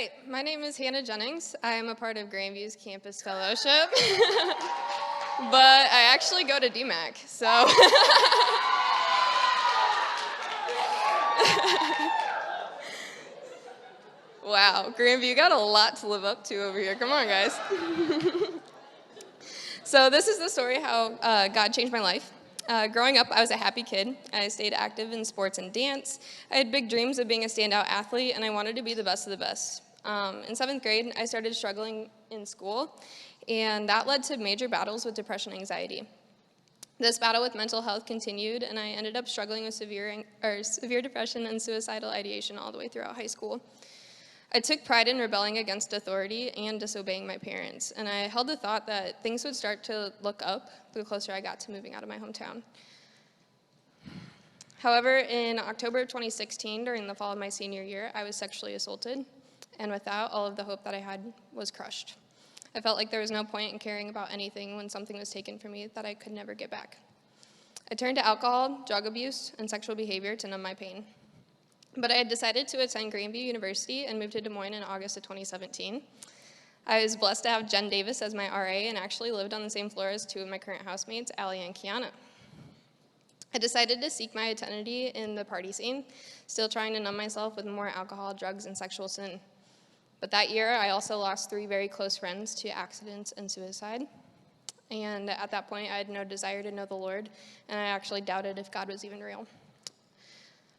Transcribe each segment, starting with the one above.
right, my name is Hannah Jennings. I am a part of Grandview's Campus Fellowship, but I actually go to DMAC, so. Wow, Grandview, you got a lot to live up to over here. Come on, guys. So this is the story how God changed my life. Growing up, I was a happy kid. I stayed active in sports and dance. I had big dreams of being a standout athlete, and I wanted to be the best of the best. In 7th grade, I started struggling in school, and that led to major battles with depression and anxiety. This battle with mental health continued, and I ended up struggling with severe depression and suicidal ideation all the way throughout high school. I took pride in rebelling against authority and disobeying my parents, and I held the thought that things would start to look up the closer I got to moving out of my hometown. However, in October of 2016, during the fall of my senior year, I was sexually assaulted, and with that, all of the hope that I had was crushed. I felt like there was no point in caring about anything when something was taken from me that I could never get back. I turned to alcohol, drug abuse, and sexual behavior to numb my pain. But I had decided to attend Grandview University and moved to Des Moines in August of 2017. I was blessed to have Jen Davis as my RA and actually lived on the same floor as 2 of my current housemates, Allie and Kiana. I decided to seek my identity in the party scene, still trying to numb myself with more alcohol, drugs, and sexual sin. But that year, I also lost 3 very close friends to accidents and suicide. And at that point, I had no desire to know the Lord, and I actually doubted if God was even real.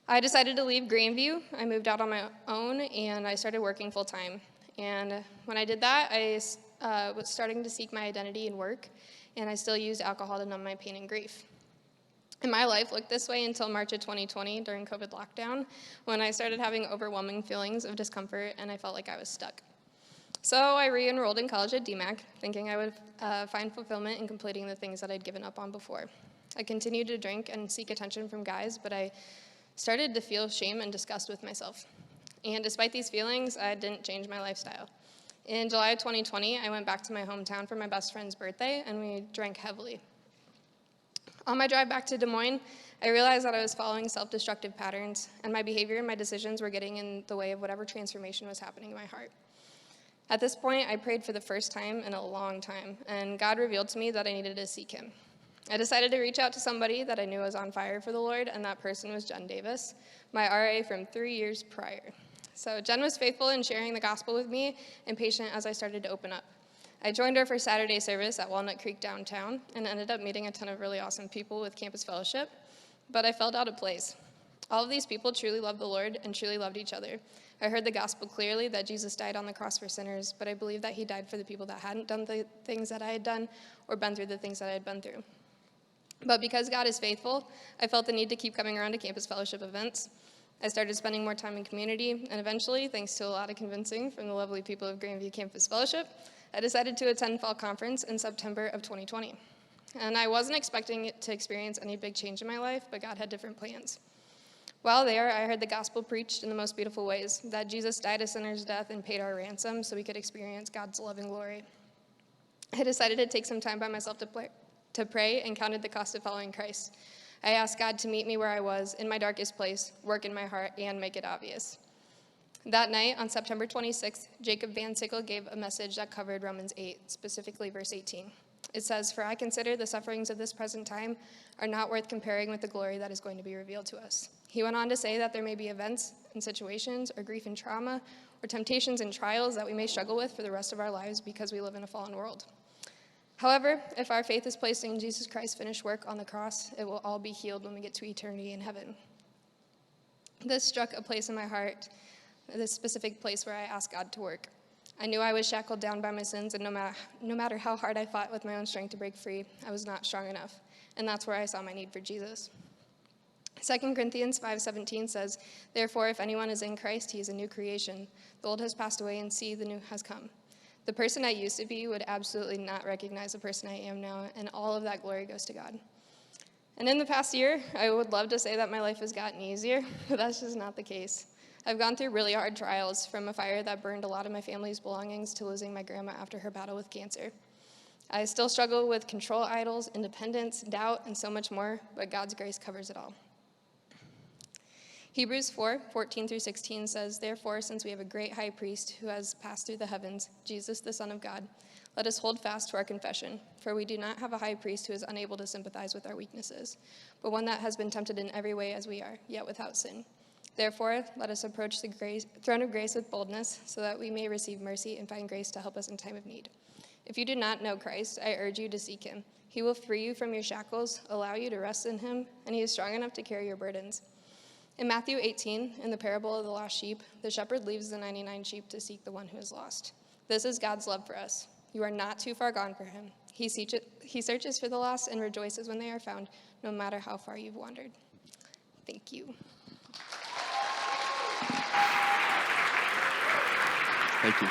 I decided to leave Grandview. I moved out on my own, and I started working full-time. And when I did that, I was starting to seek my identity in work, and I still used alcohol to numb my pain and grief. And my life looked this way until March of 2020 during COVID lockdown, when I started having overwhelming feelings of discomfort, and I felt like I was stuck. So I re-enrolled in college at DMAC, thinking I would find fulfillment in completing the things that I'd given up on before. I continued to drink and seek attention from guys, but I started to feel shame and disgust with myself. And despite these feelings, I didn't change my lifestyle. In July of 2020, I went back to my hometown for my best friend's birthday, and we drank heavily. On my drive back to Des Moines, I realized that I was following self-destructive patterns, and my behavior and my decisions were getting in the way of whatever transformation was happening in my heart. At this point, I prayed for the first time in a long time, and God revealed to me that I needed to seek him. I decided to reach out to somebody that I knew was on fire for the Lord, and that person was Jen Davis, my RA from 3 years prior. So Jen was faithful in sharing the gospel with me and patient as I started to open up. I joined her for Saturday service at Walnut Creek downtown and ended up meeting a ton of really awesome people with Campus Fellowship, but I felt out of place. All of these people truly loved the Lord and truly loved each other. I heard the gospel clearly that Jesus died on the cross for sinners, but I believe that he died for the people that hadn't done the things that I had done or been through the things that I had been through. But because God is faithful, I felt the need to keep coming around to Campus Fellowship events. I started spending more time in community, and eventually, thanks to a lot of convincing from the lovely people of Grandview Campus Fellowship, I decided to attend Fall Conference in September of 2020. And I wasn't expecting to experience any big change in my life, but God had different plans. While there, I heard the gospel preached in the most beautiful ways, that Jesus died a sinner's death and paid our ransom so we could experience God's love and glory. I decided to take some time by myself to pray and counted the cost of following Christ. I asked God to meet me where I was, in my darkest place, work in my heart, and make it obvious. That night, on September 26th, Jacob Van Sickle gave a message that covered Romans 8, specifically verse 18. It says, "For I consider the sufferings of this present time are not worth comparing with the glory that is going to be revealed to us." He went on to say that there may be events and situations or grief and trauma or temptations and trials that we may struggle with for the rest of our lives because we live in a fallen world. However, if our faith is placed in Jesus Christ's finished work on the cross, it will all be healed when we get to eternity in heaven. This struck a place in my heart, this specific place where I asked God to work. I knew I was shackled down by my sins, and no matter how hard I fought with my own strength to break free, I was not strong enough. And that's where I saw my need for Jesus. 2 Corinthians 5:17 says, "Therefore, if anyone is in Christ, he is a new creation. The old has passed away, and see, the new has come." The person I used to be would absolutely not recognize the person I am now, and all of that glory goes to God. And in the past year, I would love to say that my life has gotten easier, but that's just not the case. I've gone through really hard trials, from a fire that burned a lot of my family's belongings to losing my grandma after her battle with cancer. I still struggle with control idols, independence, doubt, and so much more, but God's grace covers it all. Hebrews 4:14 through 16 says, "Therefore, since we have a great high priest who has passed through the heavens, Jesus, the Son of God, let us hold fast to our confession. For we do not have a high priest who is unable to sympathize with our weaknesses, but one that has been tempted in every way as we are, yet without sin. Therefore, let us approach the throne of grace with boldness, so that we may receive mercy and find grace to help us in time of need. If you do not know Christ, I urge you to seek him. He will free you from your shackles, allow you to rest in him, and he is strong enough to carry your burdens." In Matthew 18, in the parable of the lost sheep, the shepherd leaves the 99 sheep to seek the one who is lost. This is God's love for us. You are not too far gone for him. He searches for the lost and rejoices when they are found, no matter how far you've wandered. Thank you. Thank you.